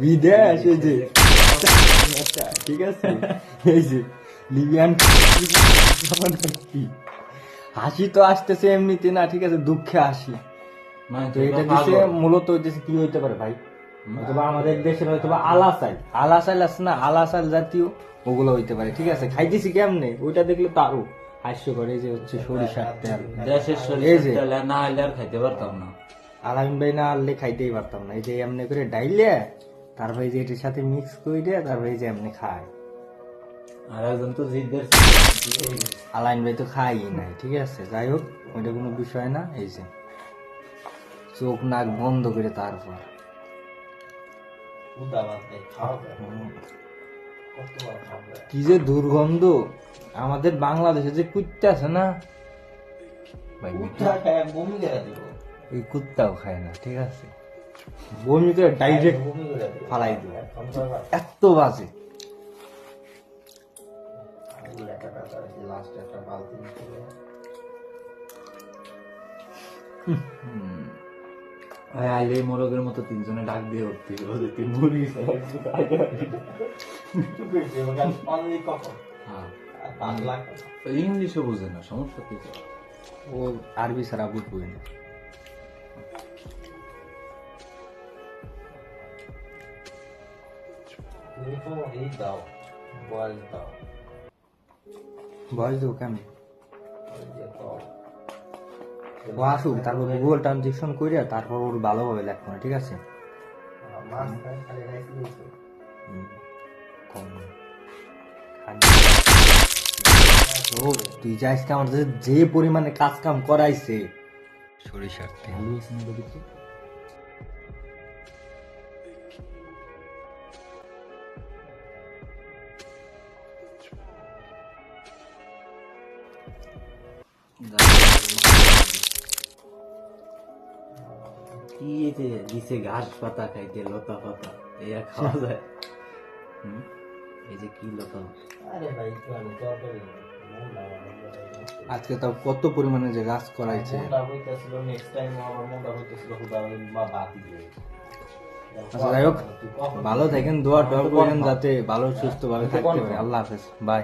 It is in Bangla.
বিদেশ এই যে ঠিক আছে, এই যে লিবিয়ান হাসি তো আসতেছে এমনিতে না, ঠিক আছে, দুঃখে হাসি। তো এটা দিছে মূলত হইতেছে কি হইতে পারে ভাই, হয়তো আমাদের দেশের হয়তো আলাসাইল, আলাসাইল আছে না, আলাসাইল জাতীয় ওগুলো হইতে পারে, ঠিক আছে। খাইতেছি কেমনে ওইটা দেখলে তো আরো হাস্য করে। এই যে হচ্ছে সরিষার তেল, দেশের সরিষার তেল না হলে আর খাইতে পারতাম না। আলামিন ভাই না আনলে খাইতেই পারতাম না। এই যে এমনি করে ডাইলে তারপরে যে এটার সাথে মিক্স করে দিয়ে তারপরে এই যে এমনি খায়। আর একজন তো জিদ্দের আলাইন ভাই তো খাই নাই, ঠিক আছে। যাই হোক ওইটা কোনো বিষয় না। এই যে চোখ নাক বন্ধ করে তারপর কি যে দুর্গন্ধ। আমাদের বাংলাদেশে যে কুত্তা আছে না ভাই, এই কুত্তাও খায় না, ঠিক আছে, বমি করে ডাইরেক্ট ফালাই দিবে, এত বাজে। আইলে মোরগের মতো তিনজনে ডাক দিয়ে উঠতে ইংলিশে বুঝে না, সমস্যা কি? ও আরবি ছাড়া বুঝবই না। বয়স দেবো কেন? ও আসুক, তারপর গুগল ট্রানজেকশন করে তারপর ওর ভালোভাবে লেখবো না, ঠিক আছে। ও তুই যাইস আমার যে পরিমাণে কাজ কাম করাইছে। সরিষার তেল কি যে দিছে ঘাস পাতা খাইতে, লতা পাতা এই আর খাওয়া যায়? এই যে কি লতা, আজকে তাও কত পরিমাণে যে গাছ করাইছে। আচ্ছা যাই হোক, ভালো থাকেন, দোয়া টোয়া করেন যাতে ভালো সুস্থ ভাবে থাকতে পারে। আল্লাহ হাফেজ, বাই।